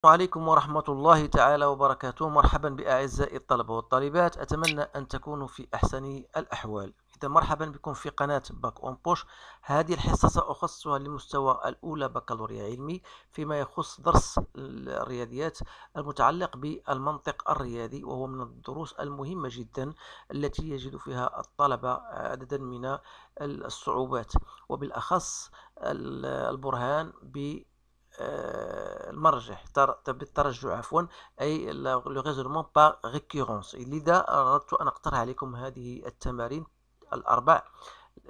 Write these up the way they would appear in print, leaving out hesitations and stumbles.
السلام عليكم ورحمة الله تعالى وبركاته. مرحبا بأعزائي الطلبة والطالبات، أتمنى أن تكونوا في أحسن الأحوال. إذا مرحبا بكم في قناة باك أون بوش. هذه الحصة سأخصصها لمستوى الأولى بكالوريا علمي فيما يخص درس الرياضيات المتعلق بالمنطق الرياضي، وهو من الدروس المهمة جدا التي يجد فيها الطلبة عددا من الصعوبات، وبالأخص البرهان المرجح بالترجع عفوا، أي le raisonnement par récurrence. لذا أردت أن أقترح عليكم هذه التمارين الأربع،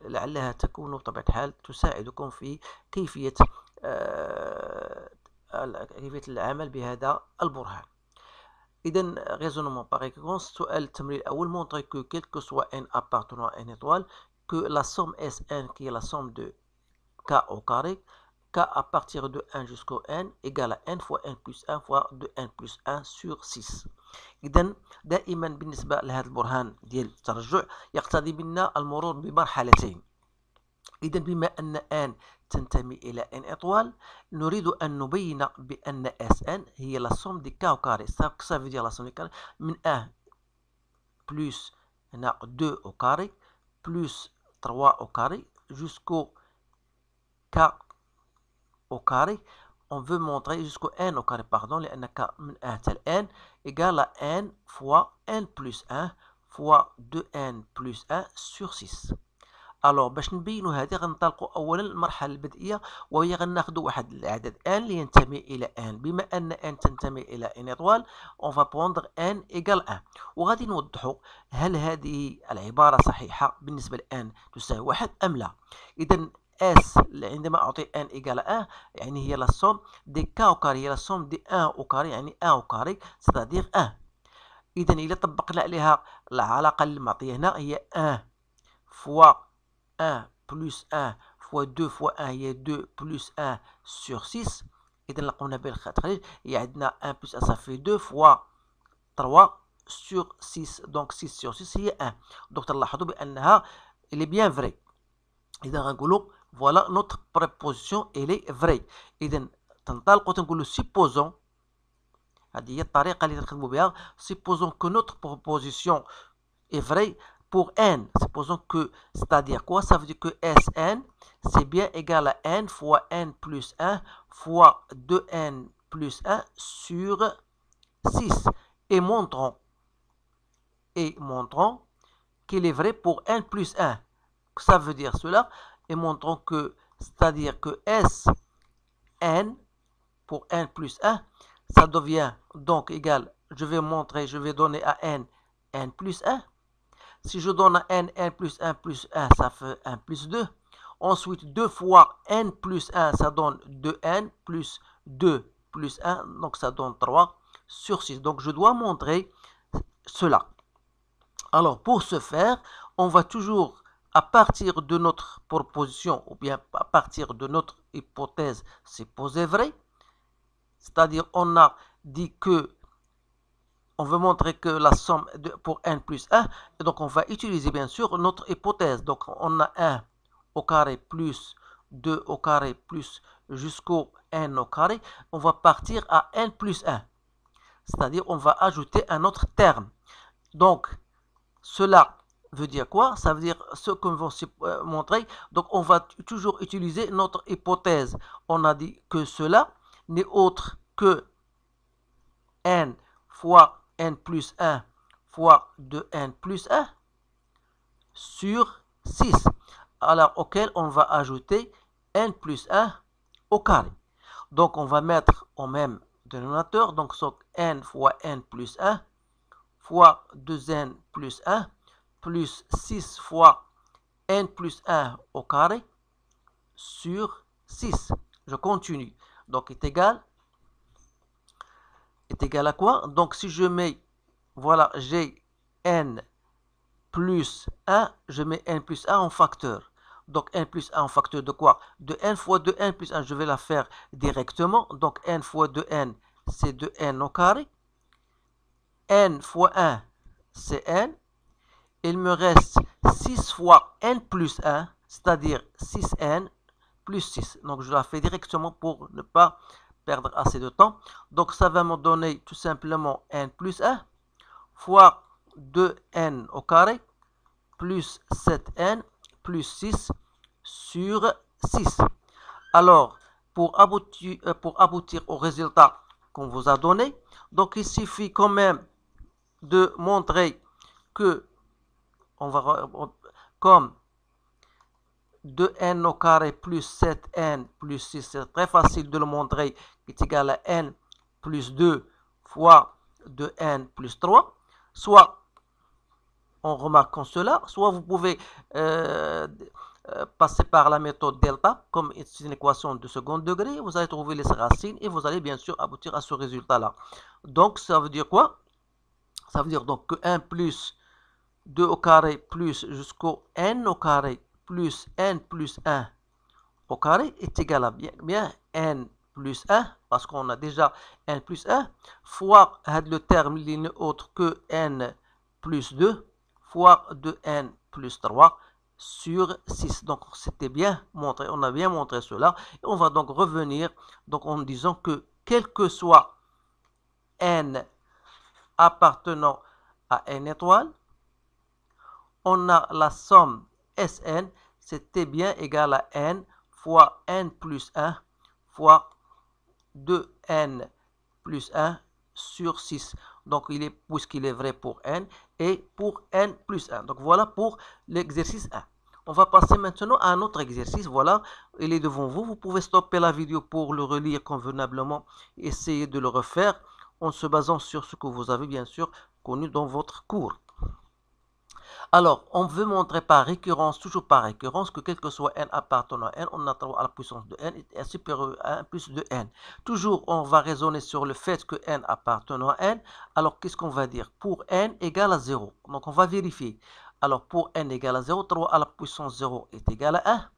لعلها تكون بطبيعة الحال تساعدكم في كيفية العمل بهذا البرهان. إذن raisonnement par récurrence. السؤال التمرين الأول: montrer que quel que soit n appartenant à une étoile, que la somme Sn qui est la somme de k au carré, k à partir de 1 jusqu'au n égale à n fois n plus 1 fois 2n plus 1 sur 6. إذن دائما بالنسبة لهذا البرهان ديال الترجع يقتضي منا المرور بمرحلتين. إذن بما أن n تنتمي إلى n étoile، نريد أن نبين بأن Sn هي la somme de k au carré. Ça veut dire la somme de k من 1 plus 2 au carré plus 3 au carré jusqu'au k au carré. On veut montrer jusqu'au n au carré, pardon, لأن k من 1 حتى n égale à n fois n plus 1 fois 2n plus 1 sur 6. الوغ باش نبينوا هذه غنطلقوا اولا المرحله البدئيه، وهي غناخذوا واحد العدد n اللي ينتمي الى n. بما ان n تنتمي الى n étoile، on va prendre n égale 1، وغادي نوضحوا هل هذه العباره صحيحه بالنسبه ل n تساوي 1 ام لا. اذا S عندما أعطي n égale 1 يعني هي la somme des k au carré، هي la somme des 1 au carré، يعني 1 au carré c'est-à-dire 1. إذا إلا طبقنا عليها العلاقة اللي معطية هنا هي 1 fois 1 plus 1 fois 2 fois 1 هي 2 plus 1 sur 6. إذا لقونا بالتخريج هي عندنا 1 plus 1 ça fait 2 fois 3 sur 6، donc 6 sur 6 هي 1. donc تلاحظوا بأنها elle est bien vraie. إذا غنقولوا voilà notre préposition elle est vraie. إذا تنطلقوا تنقولوا supposons، هذه هي الطريقة اللي نخدموا بها. supposons que notre proposition est vraie pour n. supposons que, c'est-à-dire quoi? Ça veut dire que Sn c'est bien égal à n fois n plus 1 fois 2n plus 1 sur 6. Et montrons qu'il est vrai pour n plus 1. Ça veut dire cela. Et montrons que, c'est-à-dire que Sn pour n plus 1, ça devient donc égal, je vais donner à n plus 1. Si je donne à n plus 1 plus 1, ça fait 1 plus 2. Ensuite, 2 fois n plus 1, ça donne 2n plus 2 plus 1, donc ça donne 3 sur 6. Donc je dois montrer cela. Alors pour ce faire, on va toujours, à partir de notre proposition ou bien à partir de notre hypothèse supposée vraie, c'est-à-dire on a dit que on veut montrer que la somme pour n plus 1, et donc on va utiliser bien sûr notre hypothèse. Donc on a 1 au carré plus 2 au carré plus jusqu'au n au carré. On va partir à n plus 1, c'est-à-dire on va ajouter un autre terme. Donc cela veut dire quoi? Ça veut dire ce qu'on va montrer. Donc on va toujours utiliser notre hypothèse. On a dit que cela n'est autre que n fois n plus 1 fois 2n plus 1 sur 6, alors auquel on va ajouter n plus 1 au carré. Donc on va mettre au même dénominateur, donc n fois n plus 1 fois 2n plus 1 plus 6 fois n plus 1 au carré sur 6. Je continue. Donc est égal à quoi? Donc si je mets, voilà, j'ai n plus 1, je mets n plus 1 en facteur. Donc n plus 1 en facteur de quoi? De n fois 2n plus 1, je vais la faire directement. Donc n fois 2n, c'est 2n au carré. n fois 1, c'est n. Il me reste 6 fois n plus 1, c'est-à-dire 6n plus 6. Donc je la fais directement pour ne pas perdre assez de temps. Donc, ça va me donner tout simplement n plus 1 fois 2n au carré plus 7n plus 6 sur 6. Alors, pour aboutir au résultat qu'on vous a donné, donc il suffit quand même de montrer que comme 2n au carré plus 7n plus 6, c'est très facile de le montrer, qui est égal à n plus 2 fois 2n plus 3, soit en remarquant cela, soit vous pouvez passer par la méthode delta, comme c'est une équation de second degré, vous allez trouver les racines et vous allez bien sûr aboutir à ce résultat-là. Donc, ça veut dire quoi? Ça veut dire donc que 1 plus 2 au carré plus jusqu'au n au carré plus n plus 1 au carré est égal à bien n plus 1, parce qu'on a déjà n plus 1, fois le terme il n'est autre que n plus 2, fois 2n plus 3 sur 6. Donc, c'était bien montré, on a bien montré cela. Et on va donc revenir donc, en disant que quel que soit n appartenant à n étoile, on a la somme Sn, c'était bien égal à n fois n plus 1 fois 2n plus 1 sur 6. Donc, puisqu'il est vrai pour n et pour n plus 1. Donc, voilà pour l'exercice 1. On va passer maintenant à un autre exercice. Voilà, il est devant vous. Vous pouvez stopper la vidéo pour le relire convenablement. Essayez de le refaire en se basant sur ce que vous avez bien sûr connu dans votre cours. Alors, on veut montrer par récurrence, toujours par récurrence, que quel que soit n appartenant à n, on a 3 à la puissance de n est supérieur à 1 plus de n. Toujours, on va raisonner sur le fait que n appartenant à n. Alors, qu'est-ce qu'on va dire? Pour n égale à 0. Donc, on va vérifier. Alors, pour n égale à 0, 3 à la puissance 0 est égal à 1.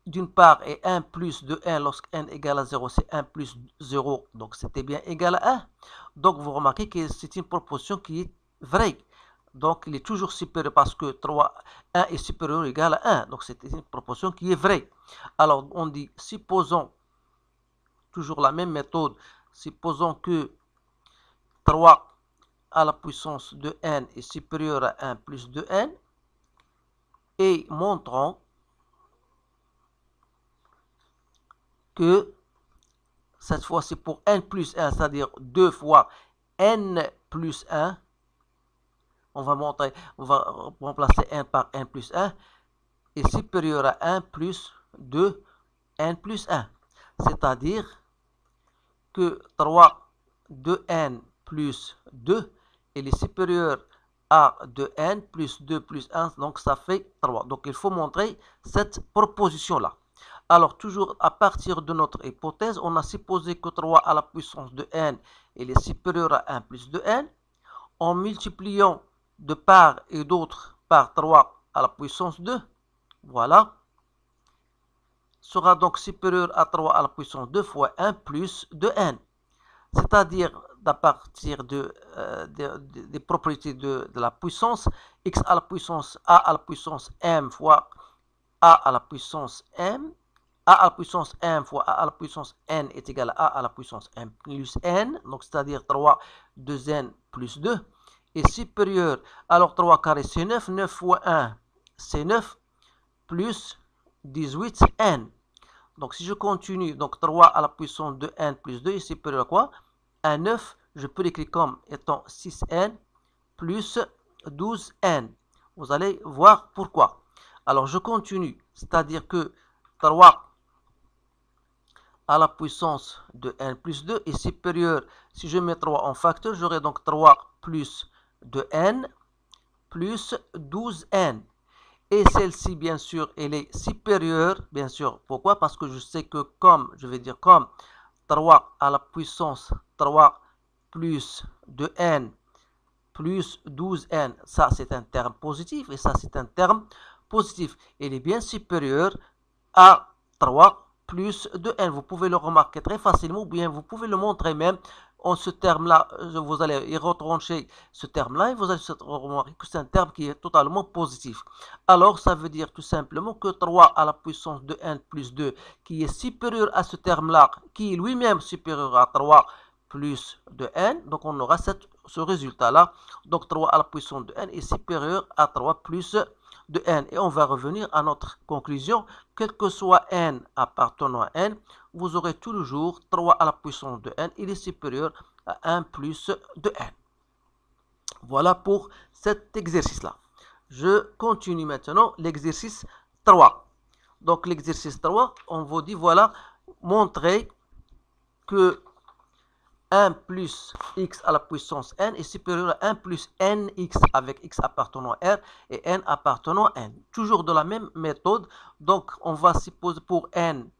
D'une part, et 1 plus de 1, lorsque n égale à 0, c'est 1 plus 0. Donc, c'était bien égal à 1. Donc, vous remarquez que c'est une proposition qui est vraie. Donc, il est toujours supérieur parce que 1 est supérieur ou égal à 1. Donc, c'est une proposition qui est vraie. Alors, on dit, supposons, toujours la même méthode, supposons que 3 à la puissance de n est supérieur à 1 plus de n et montrons que cette fois-ci pour n plus 1, c'est-à-dire 2 fois n plus 1, on va remplacer n par n plus 1 est supérieur à 1 plus 2 n plus 1. C'est-à-dire que 3 de n plus 2 est supérieur à 2n plus 2 plus 1, donc ça fait 3. Donc il faut montrer cette proposition-là. Alors toujours à partir de notre hypothèse, on a supposé que 3 à la puissance de n est supérieur à 1 plus de n. En multipliant de part et d'autre par 3 à la puissance 2, voilà, sera donc supérieur à 3 à la puissance 2 fois 1 plus de n. C'est-à-dire, à partir des propriétés de la puissance, x à la puissance a à la puissance m fois a à la puissance m, a à la puissance m fois a à la puissance n est égal à a à la puissance m plus n, donc c'est-à-dire 3 2n plus 2, est supérieur. Alors 3 carré c'est 9, 9 fois 1 c'est 9, plus 18n. Donc si je continue, donc 3 à la puissance de n plus 2 est supérieur à quoi? À 9, je peux l'écrire comme étant 6n plus 12n. Vous allez voir pourquoi. Alors je continue, c'est-à-dire que 3 à la puissance de n plus 2 est supérieur, si je mets 3 en facteur, j'aurai donc 3 plus de n plus 12n. Et celle-ci, bien sûr, elle est supérieure, bien sûr. Pourquoi? Parce que je sais que comme, je vais dire comme 3 à la puissance 3 plus de n plus 12n, ça c'est un terme positif et ça c'est un terme positif. Elle est bien supérieure à 3 plus de n. Vous pouvez le remarquer très facilement ou bien vous pouvez le montrer même en ce terme-là, vous allez y retrancher ce terme-là et vous allez remarquer que c'est un terme qui est totalement positif. Alors, ça veut dire tout simplement que 3 à la puissance de n plus 2, qui est supérieur à ce terme-là, qui est lui-même supérieur à 3 plus de n, donc on aura ce résultat-là. Donc 3 à la puissance de n est supérieur à 3 plus de n. Et on va revenir à notre conclusion. Quel que soit n appartenant à n, vous aurez toujours 3 à la puissance de n. Il est supérieur à 1 plus de n. Voilà pour cet exercice-là. Je continue maintenant l'exercice 3. Donc l'exercice 3, on vous dit, voilà, montrer que 1 plus x à la puissance n est supérieur à 1 plus nx avec x appartenant à R et n appartenant à n. Toujours de la même méthode. Donc, on va supposer pour n,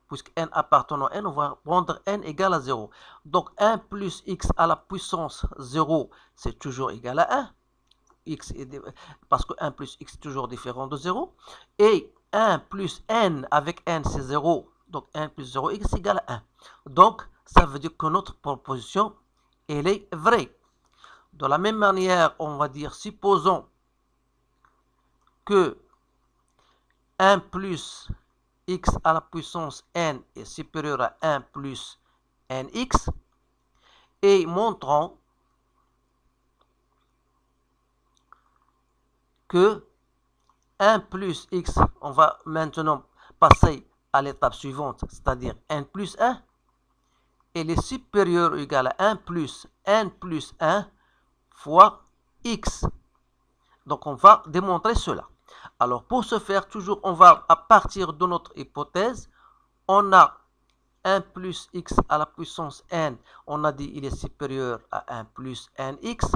puisque n appartenant à n, on va prendre n égale à 0. Donc, 1 plus x à la puissance 0, c'est toujours égal à 1. X est, parce que 1 plus x est toujours différent de 0. Et 1 plus n avec n, c'est 0. Donc, 1 plus 0, x égale à 1. Donc, ça veut dire que notre proposition, elle est vraie. De la même manière, on va dire, supposons que 1 plus x à la puissance n est supérieur à 1 plus nx, et montrons que 1 plus x, on va maintenant passer à l'étape suivante, c'est-à-dire n plus 1, elle est supérieure ou égale à 1 plus n plus 1 fois x. Donc, on va démontrer cela. Alors, pour ce faire, toujours, on va, à partir de notre hypothèse, on a 1 plus x à la puissance n, on a dit il est supérieur à 1 plus nx.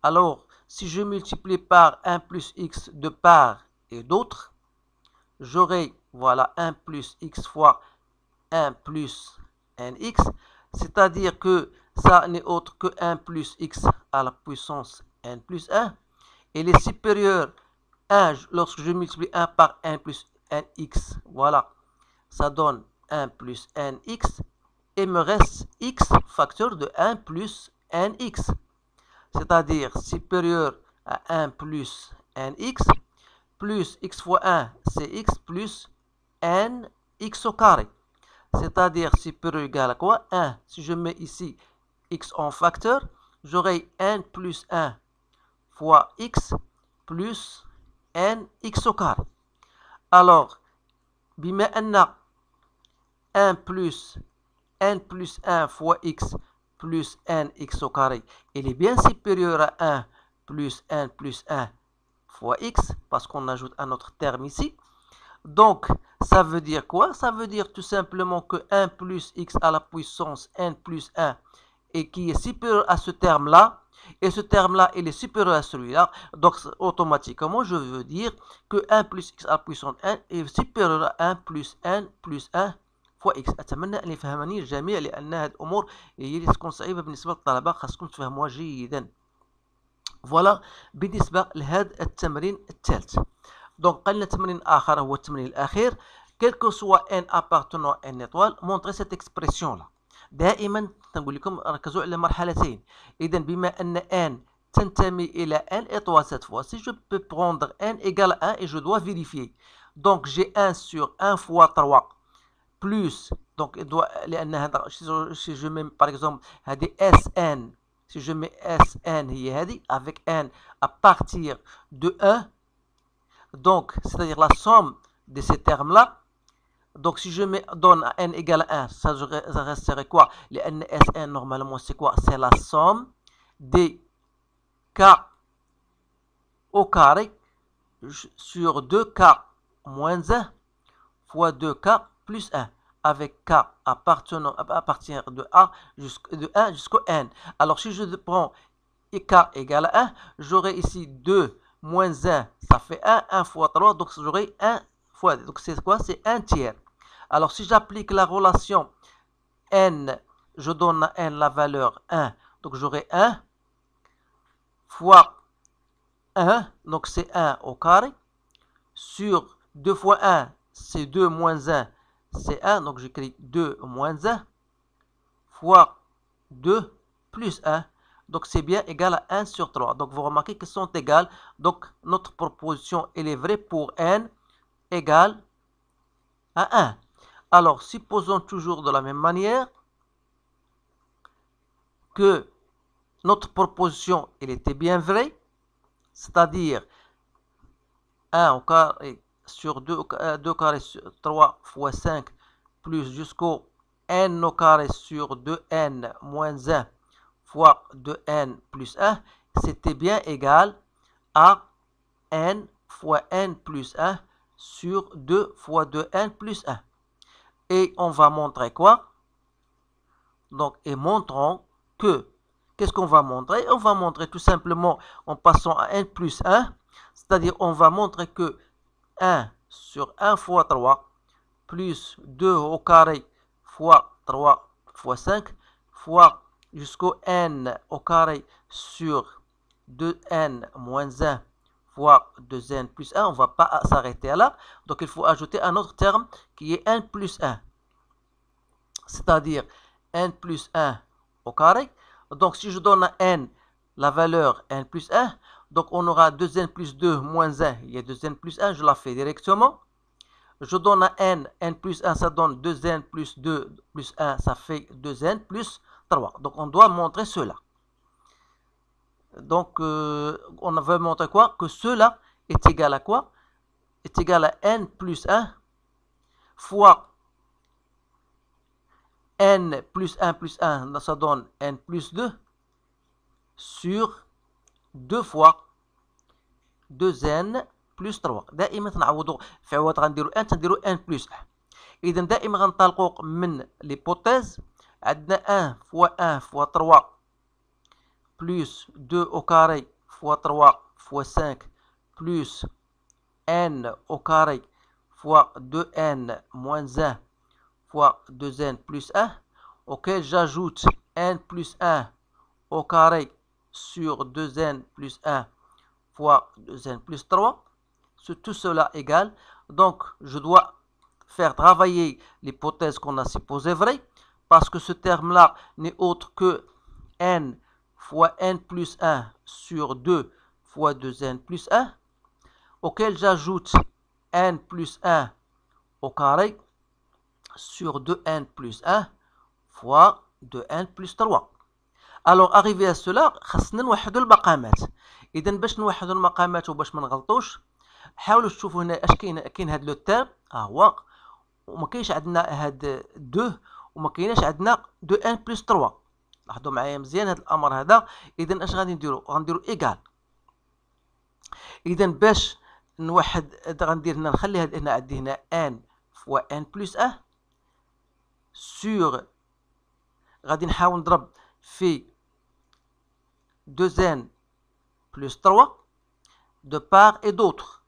Alors, si je multiplie par 1 plus x de part et d'autre, j'aurai, voilà, 1 plus x fois 1 plus nx, c'est-à-dire que ça n'est autre que 1 plus x à la puissance n plus 1. Il est supérieur à 1 lorsque je multiplie 1 par 1 plus nx. Voilà, ça donne 1 plus nx. Et me reste x facteur de 1 plus nx. C'est-à-dire supérieur à 1 plus nx plus x fois 1, c'est x plus nx au carré. C'est-à-dire supérieur égal à quoi? 1. Si je mets ici x en facteur, j'aurai n plus 1 fois x plus nx au carré. Alors, bima anna 1 plus n+1 fois x plus nx au carré, il est bien supérieur à 1 plus n plus 1 fois x, parce qu'on ajoute un autre terme ici. Donc, ça veut dire quoi? Ça veut dire tout simplement que 1 plus x à la puissance n plus 1 et qui est supérieur à ce terme-là, et ce terme-là, il est supérieur à celui-là. Donc, automatiquement, je veux dire que 1 plus x à la puissance n est supérieur à 1 plus n plus 1 فوا اكس. اتمنى ان يفهمني الجميع لان هذه الامور هي تكون صعيبه بالنسبه للطلبه، خاصكم تفهموها جيدا. فوالا بالنسبه لهذا التمرين الثالث. دونك قال لنا تمرين اخر هو التمرين الاخير. quel que soit n appartenant à n étoile, montrer cette expression là. دائما تنقول لكم ركزوا على مرحلتين. اذا بما ان n تنتمي الى n étoile cette fois-ci, je peux prendre n égale à 1 et je dois vérifier. Donc j'ai 1 sur 1 fois 3 plus, donc si je mets par exemple Sn, si je mets Sn avec n à partir de 1, donc c'est-à-dire la somme de ces termes là. Donc si je donne à n égale à 1, ça resterait quoi? Les Sn normalement c'est quoi? C'est la somme des k au carré sur 2k moins 1 fois 2k plus 1, avec k à partir de 1 jusqu'au n. Alors si je prends k égale à 1, j'aurai ici 2 moins 1, ça fait 1, 1 fois 3, donc j'aurai 1 fois, donc c'est quoi? C'est 1 tiers. Alors si j'applique la relation n, je donne à n la valeur 1, donc j'aurai 1 fois 1, donc c'est 1 au carré, sur 2 fois 1, c'est 2 moins 1, c'est 1, donc j'écris 2 moins 1, fois 2, plus 1. Donc, c'est bien égal à 1 sur 3. Donc, vous remarquez qu'ils sont égales. Donc, notre proposition, elle est vraie pour n égale à 1. Alors, supposons toujours de la même manière que notre proposition, elle était bien vraie, c'est-à-dire 1 au carré sur 2 au carré sur 3 fois 5 plus jusqu'au n au carré sur 2n moins 1 fois 2n plus 1, c'était bien égal à n fois n plus 1 sur 2 fois 2n plus 1. Et on va montrer quoi? Donc, et montrons que, qu'est-ce qu'on va montrer? On va montrer tout simplement en passant à n plus 1, c'est-à-dire on va montrer que 1 sur 1 fois 3 plus 2 au carré fois 3 fois 5 fois jusqu'au n au carré sur 2n moins 1 fois 2n plus 1. On ne va pas s'arrêter là. Donc, il faut ajouter un autre terme qui est n plus 1. C'est-à-dire n plus 1 au carré. Donc, si je donne à n la valeur n plus 1, donc on aura 2n plus 2 moins 1. Il y a 2n plus 1, je la fais directement. Je donne à n plus 1, ça donne 2n plus 2 plus 1, ça fait 2n plus 3. Donc, on doit montrer cela. Donc, on veut montrer quoi? Que cela est égal à quoi? Est égal à n plus 1 fois n plus 1 plus 1, ça donne n plus 2 sur 2 fois 2n plus 3. دائما تنعوضوا في عوض غنديروا n تنديروا n plus 1. إذا دائما غنطلقوا من l'hypothèse. عندنا 1 fois 1 fois 3 plus 2 au carré fois 3 fois 5 plus n au carré fois 2n moins 1 fois 2n plus 1, auquel j'ajoute n plus 1 au carré sur 2n plus 1 fois 2n plus 3. Tout cela égale. Donc, je dois faire travailler l'hypothèse qu'on a supposée vraie, parce que ce terme-là n'est autre que n fois n plus 1 sur 2 fois 2n plus 1, auquel j'ajoute n plus 1 au carré sur 2n plus 1 fois 2n plus 3. Alors, arrivé à cela, خاصنا نوحدوا المقامات. إذا باش نوحدوا المقامات وباش ما نغلطوش، حاولوا تشوفوا هنا اش كاين هاد لو تيرم هو، وما كاينش عندنا هاد 2 وما كايناش عندنا 2n بلس 3. لاحظوا معايا مزيان هاد الامر هذا. اذا اش غادي نديروا؟ غنديروا ايكال. اذا باش نوحد غندير هنا، نخلي هنا عندي هنا n فوا n بلس 1 سور، غادي نحاول نضرب في 2n plus 3 de part et d'autre.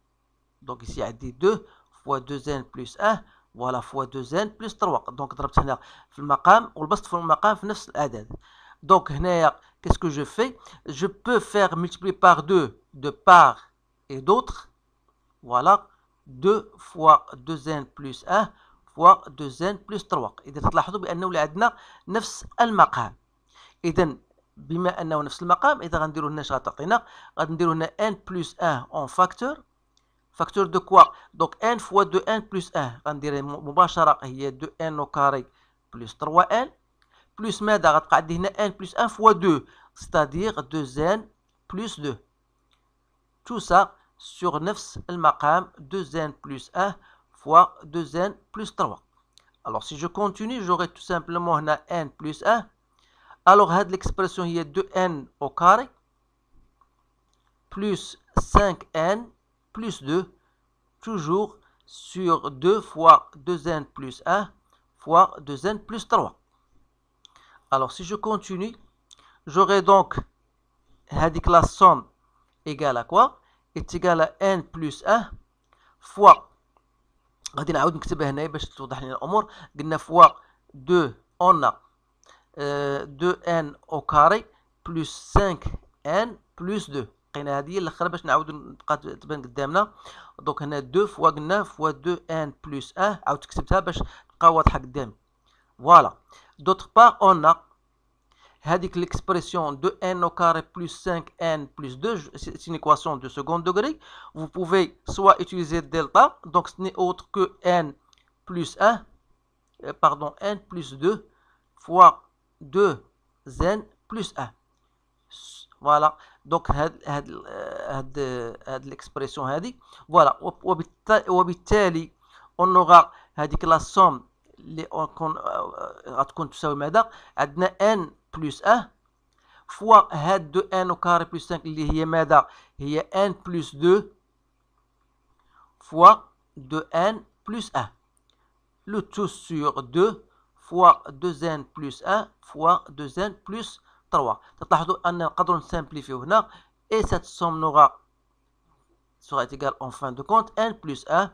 Donc ici عندي 2 fois 2n plus 1 voilà fois 2n plus 3. Donc ضربت هنا في المقام والبسط في المقام في نفس العدد. Donc هنايا qu'est-ce que je fais? Je peux faire multiplier par 2 de part et d'autre. Voilà 2 fois 2n plus 1 fois 2n plus 3. إذا تلاحظوا بأنه اللي عندنا نفس المقام. إذا بما أنه نفس المقام، إذا غنديروا هنا اش غتعطينا؟ غادي نديروا هنا n plus 1 en facteur. Facteur de quoi? Donc n fois 2n plus 1 غندير مباشرة هي 2n au carré plus 3n plus ماذا؟ غتبقى عندي هنا n plus 1 fois 2 c'est-à-dire 2n plus 2. Tout ça sur نفس المقام 2n plus 1 fois 2n plus 3. Alors si je continue, j'aurai tout simplement هنا n plus 1. Alors هاد l'expression هي 2n au carré plus 5n plus 2, toujours sur 2 fois 2n plus 1 fois 2n plus 3. Alors si je continue, j'aurai donc la somme égale à quoi? Est égale à n plus 1 fois، غادي نعاود نكتبها هنا باش توضح لنا الامور. قلنا fois 2 on a 2n au carré plus 5n plus 2. لقينا هذه هي الاخرى باش نعاودو نبقى تبان قدامنا. دونك هنا 2 فوا قلنا فوا 2n plus 1، عاود كتبتها باش تبقى واضحه قدامي. فوالا. D'autre part on a هذيك l'expression de n au carré plus 5n plus 2, c'est une équation de second degré. Vous pouvez soit utiliser delta, donc ce n'est autre que n plus 1, pardon, n plus 2 fois 2n plus 1. Voilà, donc l'expression هذه. Voilà, وبالتالي on aura هذيك la somme اللي غتكون تساوي ماذا؟ عندنا n plus 1 fois هاد 2n au carré plus 5 اللي هي ماذا؟ هي n plus 2 fois 2n plus 1. Le tout sur 2 fois 2n plus 1 fois 2n plus 3. تلاحظوا أن نقدروا نسامبليفيو هنا et cette somme sera égale en fin de compte n plus 1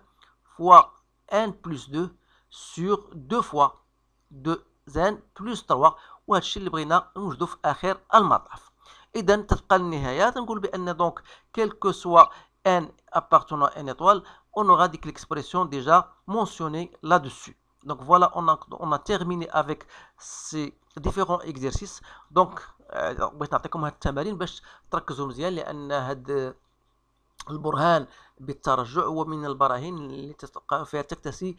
fois n plus 2 sur 2 fois 2n plus 3. وهذا الشيء اللي بغينا نوجدو في آخر المطاف. إذا تبقى النهاية تنقول بأن donc quel que soit n appartenant à n étoile, on aura dit l'expression déjà mentionnée là-dessus. Donc voilà, on a terminé avec ces différents exercices. Donc بغيت نعطيكم هاد التمارين باش تركزوا مزيان، لأن هاد البرهان بالترجع هو من البراهين اللي فيها تكتسي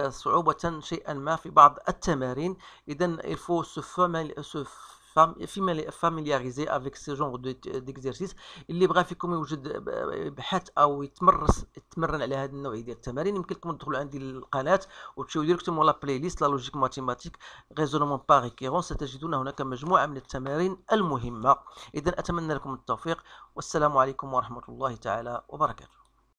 صعوبة شيئا ما في بعض التمارين. إذن il faut se familiariser avec ce genre d'exercice. اللي بغى فيكم يوجد بحث او يتمرن على هذه النوعيه ديال التمارين، يمكن لكم تدخلوا عندي القناه وتمشيو ديريكتومون لا بلاي ليست لا لوجيك ماتيماتيك ريزونمون باغ ريكيرون، ستجدون هناك مجموعه من التمارين المهمه. اذا اتمنى لكم التوفيق، والسلام عليكم ورحمه الله تعالى وبركاته.